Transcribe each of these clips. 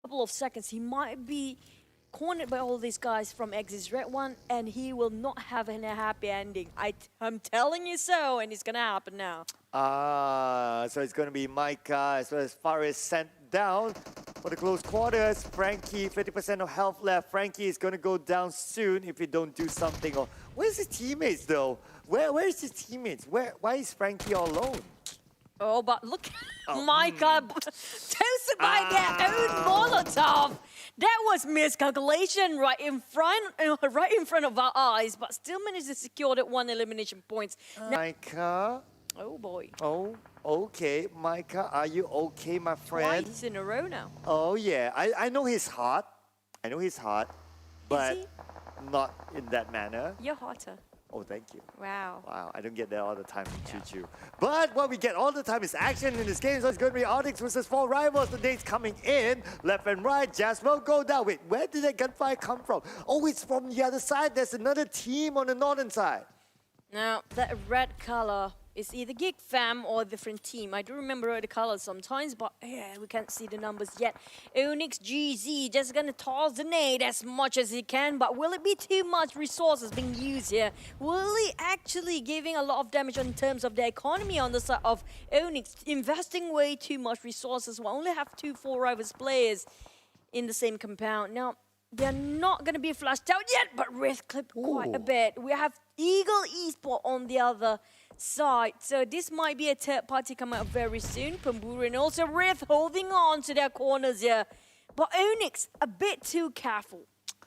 couple of seconds, he might be cornered by all these guys from Ex's Red One, and he will not have a happy ending. I'm telling you so, and it's gonna happen now. So it's gonna be Micah as well as Faris sent down for the close quarters. Frankie, 50% of health left. Frankie is gonna go down soon if you don't do something. Or where's his teammates though? Where is his teammates? Why is Frankie all alone? Oh, but look, Micah toasted by their own Molotov. That was miscalculation right in front of our eyes, but still managed to secure that one elimination points. Micah. Oh boy. Oh, okay. Micah, are you okay, my friend? Twice in a row now. Oh yeah, I know he's hot. I know he's hot, but not in that manner. You're hotter. Oh, thank you. Wow. Wow, I don't get that all the time from Choo Choo. But what we get all the time is action in this game. So it's going to be ONix versus 4 rivals. The names coming in, left and right. Jazz will go down. Wait, where did that gunfire come from? Oh, it's from the other side. There's another team on the northern side. Now, that red color is either Gig Fam or a different team. I do remember the colors sometimes, but yeah, we can't see the numbers yet. ONix GZ just gonna toss the nade as much as he can, but will it be too much resources being used here? Will he actually giving a lot of damage in terms of the economy on the side of ONix, investing way too much resources? We only have 2 4 rivals players in the same compound. Now, they're not gonna be flashed out yet, but Rift clipped quite a bit. We have Eagle Esports on the other side. So this might be a third party coming up very soon. Chonburi and also Rift holding on to their corners here. But ONix, a bit too careful.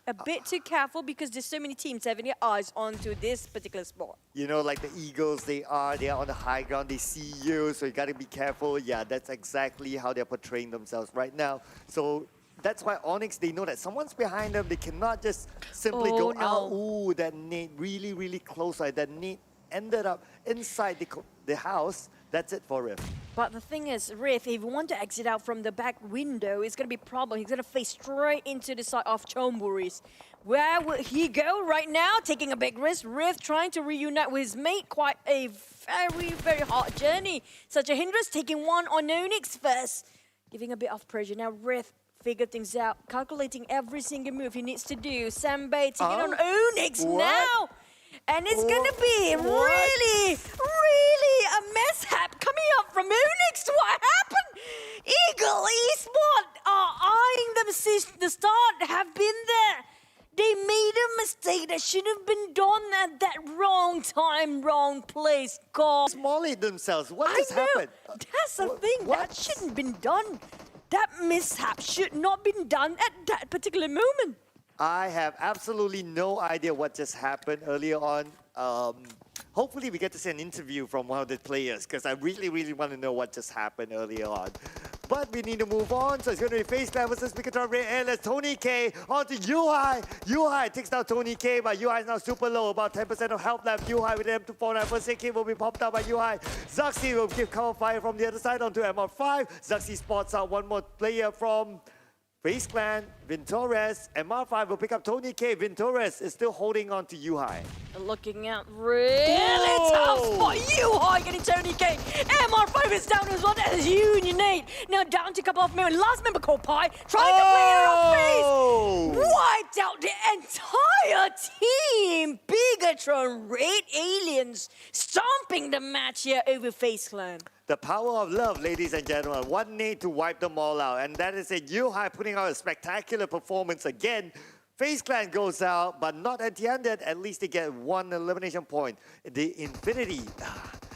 A bit too careful because there's so many teams having their eyes onto this particular spot. You know, like the Eagles, they are on the high ground, they see you, so you gotta be careful. Yeah, that's exactly how they're portraying themselves right now. So that's why ONix, they know that someone's behind them. They cannot just simply go out. Ooh, that nade really, really close. Like that nade ended up inside the house. That's it for Rift. But the thing is, Rift, if you want to exit out from the back window, it's going to be a problem. He's going to face straight into the side of Chonburi's. Where will he go right now? Taking a big risk. Rift trying to reunite with his mate. Quite a very, very hard journey. Such a hindrance. Taking one on ONix first. Giving a bit of pressure. Now Rift figure things out. Calculating every single move he needs to do. Sambay taking on ONix now. And it's gonna be really, really a mishap coming up from ONix. What happened? Eagle Esports are eyeing them since the start, have been there. They made a mistake that should have been done at that wrong time, wrong place. God. Smolly themselves. What just happened? That's the thing. That shouldn't been done. That mishap should not been done at that particular moment. I have absolutely no idea what just happened earlier on. Hopefully we get to see an interview from one of the players because I really, really want to know what just happened earlier on. But we need to move on, so it's going to be FaceClan versus Bigetron Red. Tony K on to Yuhai. Yuhai takes down Tony K, but Yuhai is now super low, about 10% of health left. Yuhai with M249. First aid kit will be popped out by Yuhai. Zaxi will give cover fire from the other side onto MR5. Zaxi spots out one more player from FaceClan, Vintores, and MR5 will pick up Tony K. Vintores is still holding on to Yuhai. Looking out really tough for Yuhai getting Tony K. MR5 is down as well. That is Unionate. Now down to a couple of members. Last member, Kopai, trying to play it off face. Wiped out the entire team. Bigetron Red Aliens stomping the match here over FaceClan. The power of love, ladies and gentlemen. One nade to wipe them all out. And that is it. Yuhai putting out a spectacular performance again. FaceClan goes out, but not empty-handed. At least they get one elimination point. The Infinity.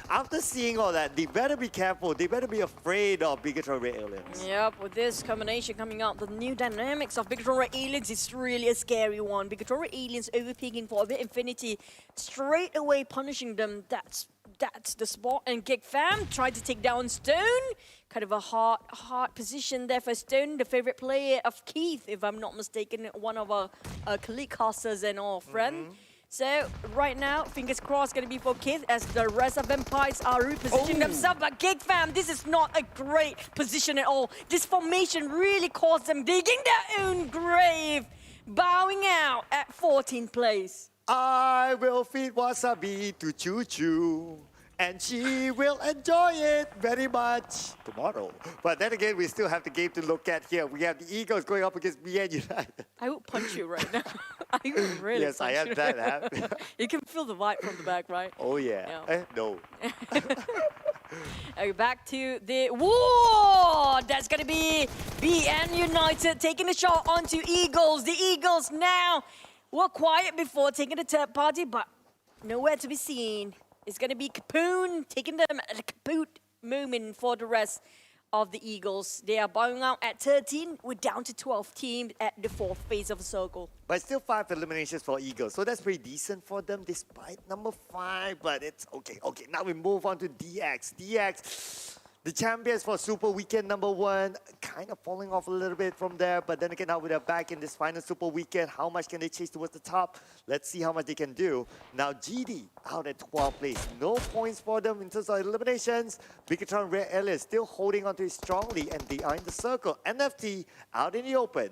After seeing all that, they better be careful. They better be afraid of Bigetron Red Aliens. Yep, with this combination coming up, the new dynamics of Bigetron Red Aliens is really a scary one. Bigetron Red Aliens overpeaking for a bit Infinity, straight away punishing them. That's the spot. And Gig Fam tried to take down Stone. Kind of a hard position there for Stone, the favorite player of Keith, if I'm not mistaken, one of our colleague casters and our friend. So right now, fingers crossed, going to be for Keith as the rest of Vampires are repositioning themselves. But Gig Fam, this is not a great position at all. This formation really caused them digging their own grave, bowing out at 14th place. I will feed wasabi to Choo Choo. and she will enjoy it very much tomorrow. But then again, we still have the game to look at here. We have the Eagles going up against BN United. I will punch you right now. I will really Yes, I punch am you. that happy. You can feel the vibe from the back, right? Oh yeah. Yeah. No. Okay, back to the whoa! That's gonna be BN United taking a shot onto Eagles. The Eagles now were quiet before taking the third party, but nowhere to be seen. It's gonna be Capoon taking them at a kaput moment for the rest of the Eagles. They are bowing out at 13. We're down to 12 teams at the fourth phase of the circle. But still 5 eliminations for Eagles, so that's pretty decent for them despite number 5, but it's okay. Okay, now we move on to DX. DX, the champions for Super Weekend number 1, kind of falling off a little bit from there, but then again, now they're back in this final Super Weekend. How much can they chase towards the top? Let's see how much they can do. Now GD out at 12th place. No points for them in terms of eliminations. Bigetron Red Alias still holding on to it strongly, and they are in the circle. NFT out in the open.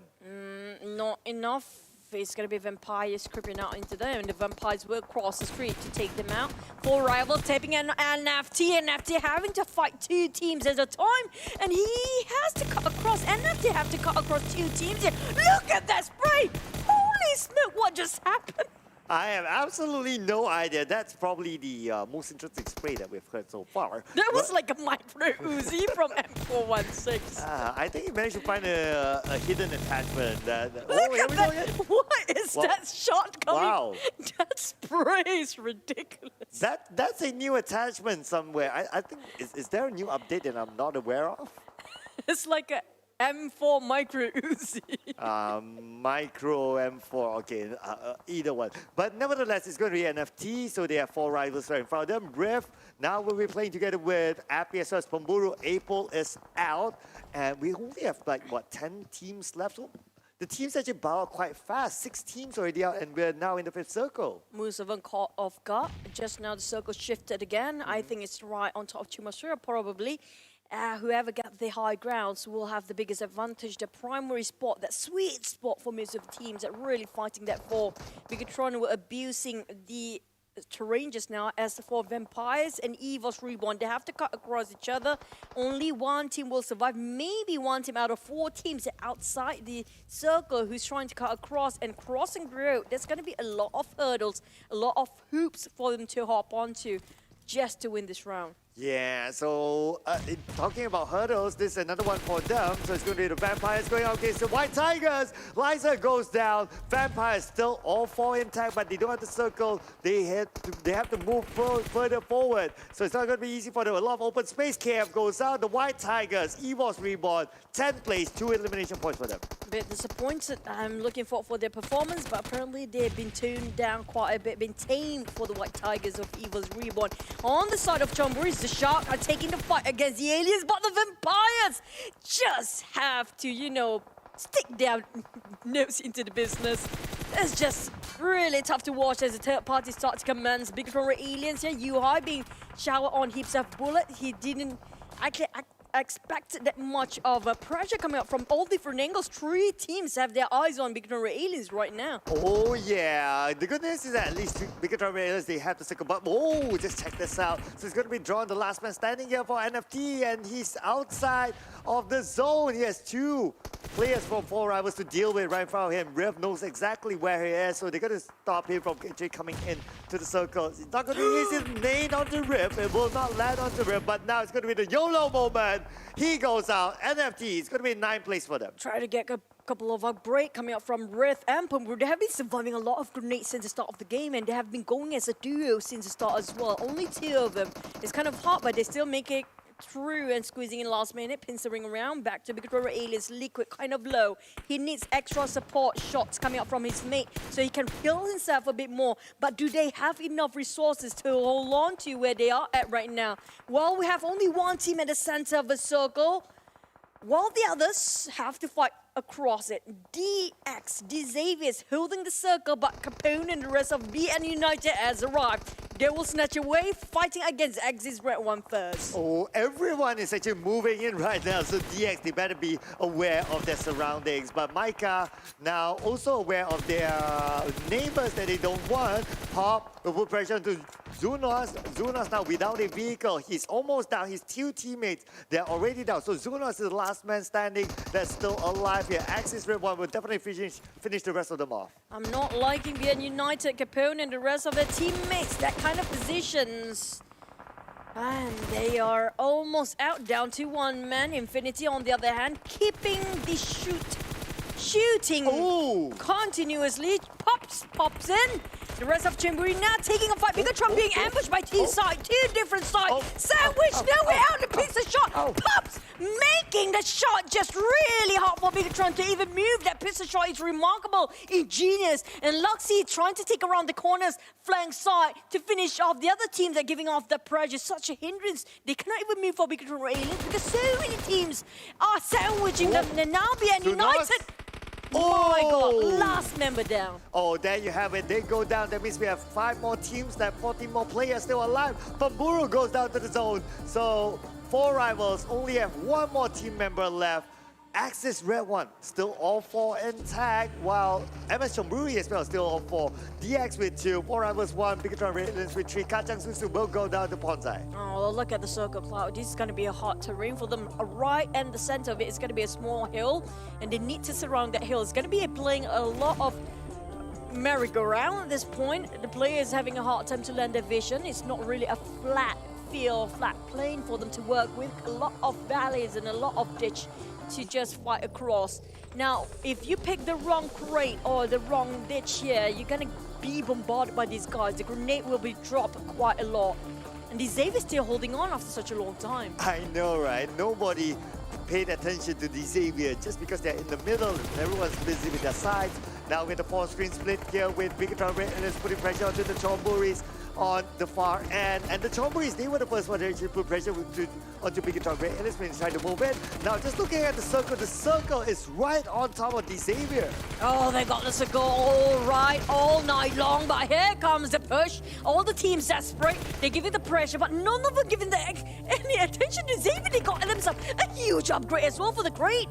Not enough. It's going to be vampires creeping out into them, and the vampires will cross the street to take them out. 4 rivals tapping an NFT. NFT having to fight 2 teams at a time, and he has to cut across. NFT have to cut across 2 teams here. Look at that spray! Holy smoke, what just happened? I have absolutely no idea. That's probably the most interesting spray that we've heard so far. That was like a micro Uzi from M416. I think he managed to find a hidden attachment. Look at that! What is that shot coming? Wow. That spray is ridiculous. That's a new attachment somewhere. I think, is there a new update that I'm not aware of? It's like a M4 micro Uzi. Micro M4, okay, either one. But nevertheless, it's going to be NFT, so they have 4 rivals right in front of them. Riff, now we'll be playing together with APG Esports. Pmpl, Pmpl is out, and we only have like, what, 10 teams left? So the teams actually bow out quite fast. 6 teams already out, and we're now in the 5th circle. Moves of caught off guard. Just now the circle shifted again. I think it's right on top of Chumasura, probably. Whoever got the high grounds will have the biggest advantage. The primary spot, that sweet spot for most of the teams that really fighting that for. Bigetron were abusing the terrain just now as for Vampires and EVOS Reborn. They have to cut across each other. Only one team will survive. Maybe one team out of 4 teams outside the circle who's trying to cut across and crossing the road. There's going to be a lot of hurdles, a lot of hoops for them to hop onto just to win this round. Yeah, so talking about hurdles, this is another one for them. So it's going to be the Vampires going out against the White Tigers. Lyzerg goes down. Vampires still all 4 intact, but they don't have the circle. They have to move further forward. So it's not going to be easy for them. A lot of open space. KF goes out. The White Tigers, EVOS Reborn, 10th place, 2 elimination points for them. A bit disappointed. I'm looking for their performance, but apparently they've been tuned down quite a bit, been tamed for the White Tigers of EVOS Reborn. On the side of Chonburi, the Shark are taking the fight against the aliens, but the Vampires just have to, you know, stick their nose into the business. It's just really tough to watch as the third party starts to commence. Bigetron aliens here, UI being showered on heaps of bullets. He didn't actually expect that much of a pressure coming up from all different angles. 3 teams have their eyes on Bigetron aliens right now. Oh yeah, the good news is that at least Bigetron aliens, they have the second but oh, just check this out. So it's going to be drawn the last man standing here for NFT, and he's outside of the zone. He has 2 players from 4 rivals to deal with right in front of him. Riff knows exactly where he is, so they're going to stop him from coming in to the circle. He's not going to use his nade onto Riff. It will not land onto Riff, but now it's going to be the YOLO moment. He goes out. NFT, it's going to be 9th place for them. Try to get a couple of break coming up from Riff and Pmpl. They have been surviving a lot of grenades since the start of the game, and they have been going as a duo since the start as well. Only 2 of them. It's kind of hard, but they still make it through and squeezing in last minute, pincering around. Back to Bigetron aliens, Liquid kind of low. He needs extra support shots coming up from his mate so he can heal himself a bit more. But do they have enough resources to hold on to where they are at right now? Well, we have only 1 team at the center of the circle, while the others have to fight across it. DX, Xavier's holding the circle, but Capone and the rest of BN United has arrived. They will snatch away, fighting against Axis Red One first. Oh, everyone is actually moving in right now. So DX, they better be aware of their surroundings. But Micah now also aware of their neighbors that they don't want. Pop will put pressure to Zunos. Zunos now without a vehicle. He's almost down. His two teammates, they're already down. So Zunos is the last man standing that's still alive here. Axis Red One will definitely finish the rest of them off. I'm not liking being united Capone and the rest of their teammates. That kind of positions. And they are almost out, down to one man. Infinity, on the other hand, keeping the shooting continuously. Pops in. The rest of Chonburi now taking a fight. Bigetron being ambushed by two sides, two different sides. Sandwich nowhere out and picks a shot. Pops making the shot just really hard for Bigetron to even move. That pistol shot is remarkable, ingenious. And Luxy trying to take around the corners, flank side to finish off. The other teams are giving off the pressure. Such a hindrance. They cannot even move for Bigetron aliens because so many teams are sandwiching them. And now being united. Oh my God, last member down. Oh, there you have it. They go down. That means we have 5 more teams, that 14 more players still alive. Pmpl goes down to the zone. So 4 rivals only have 1 more team member left. Axis Red One still all 4 intact, while MS Chonburi as well still all 4. DX with 2, 4 rivals 1, Bigetron Red Aliens with 3. Kacang Susu will go down to Bonsai. Oh, look at the circle cloud. This is going to be a hard terrain for them. Right in the center of it is going to be a small hill, and they need to surround that hill. It's going to be playing a lot of merry-go-round at this point. The player is having a hard time to land their vision. It's not really a flat field, flat plane for them to work with. A lot of valleys and a lot of ditch to just fight across. Now, if you pick the wrong crate or the wrong ditch here, you're gonna be bombarded by these guys. The grenade will be dropped quite a lot. And the Xavier's still holding on after such a long time. I know, right? Nobody paid attention to the Xavier just because they're in the middle and everyone's busy with their sides. Now with the 4-screen split here with Bigetron Red Aliens putting pressure onto the Chonburis on the far end. And the Chonburis, they were the first one to actually put pressure onto Bigetron Red Aliens when he's trying to move in. Now just looking at the circle is right on top of the Xavier. Oh, they got the circle all right all night long, but here comes the push. All the teams desperate. They give it the pressure, but none of them giving any attention to Xavier. They got themselves a huge upgrade as well for the crate.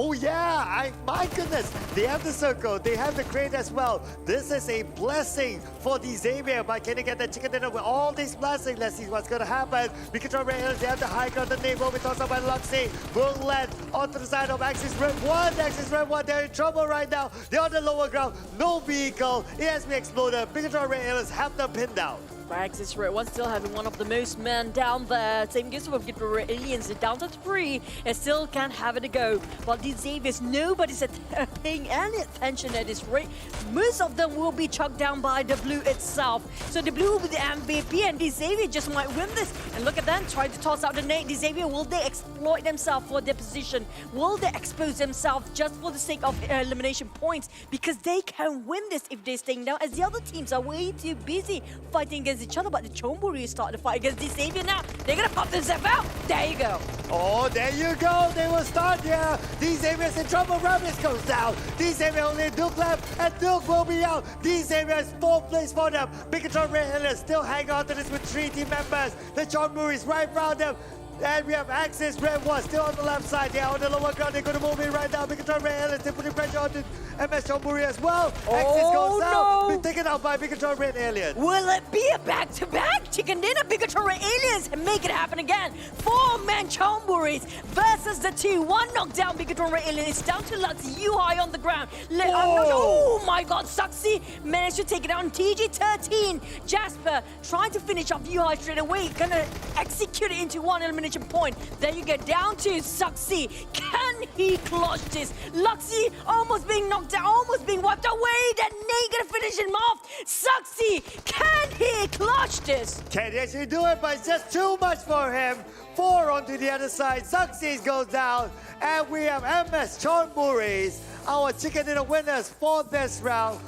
Oh yeah, my goodness, they have the circle, they have the crate as well. This is a blessing for the Xavier, but can they get the chicken dinner with all these blessings? Let's see what's going to happen. Bigetron Red Aliens, they have the high ground, the name will be tossed up by Luxy. Will land onto the side of Axis Red One. Axis Red One, they're in trouble right now. They're on the lower ground, no vehicle, it has been exploded. Bigetron Red Aliens have them pinned down. Axis Red One still having one of the most men down there. Same goes with Bigetron Red Aliens. They're down to 3 and still can't have it a go. While these Xaviers, nobody's paying any attention at this rate. Most of them will be chucked down by the Blue itself. So the Blue will be the MVP and the Xavier just might win this. And look at them, trying to toss out the nade. The Xavier, will they exploit themselves for their position? Will they expose themselves just for the sake of elimination points? Because they can win this if they're staying down, as the other teams are way too busy fighting against each other. But the Chonburi is starting to fight against the Xavier now. They're gonna pop themselves out. There you go. Oh, there you go. They will start here. These Xavier's in trouble. Rabbits goes down. These Xavier only Duke left, and Duke will be out. These Xavier's 4th place for them. Bigetron Red Aliens still hang on to this with 3 team members. The Chonburi is right around them. And we have Axis Red One still on the left side. They are on the lower ground. They're going to move in right now. Bigetron Red Aliens, they're putting pressure on the MS Chonburi as well. Axis goes out. Been taken out by Bigetron Red Aliens. Will it be a back-to-back chicken dinner? Bigetron Red Aliens and make it happen again. 4-man Chonburis versus the 2. 1 knockdown. Bigetron Red Aliens down to Lutz. You high on the ground. Oh my God. Suxy managed to take it out on TG13. Jasper trying to finish off you high straight away. Gonna execute it into 1 elimination point. There you get down to Suxy. Can he clutch this? Luxy almost being knocked out, almost being wiped away. That nade gonna finish him off. Suxy, can he clutch this? Can he actually do it? But it's just too much for him. 4 onto the other side. Suxy goes down. And we have MS Chonburis, our chicken dinner winners for this round.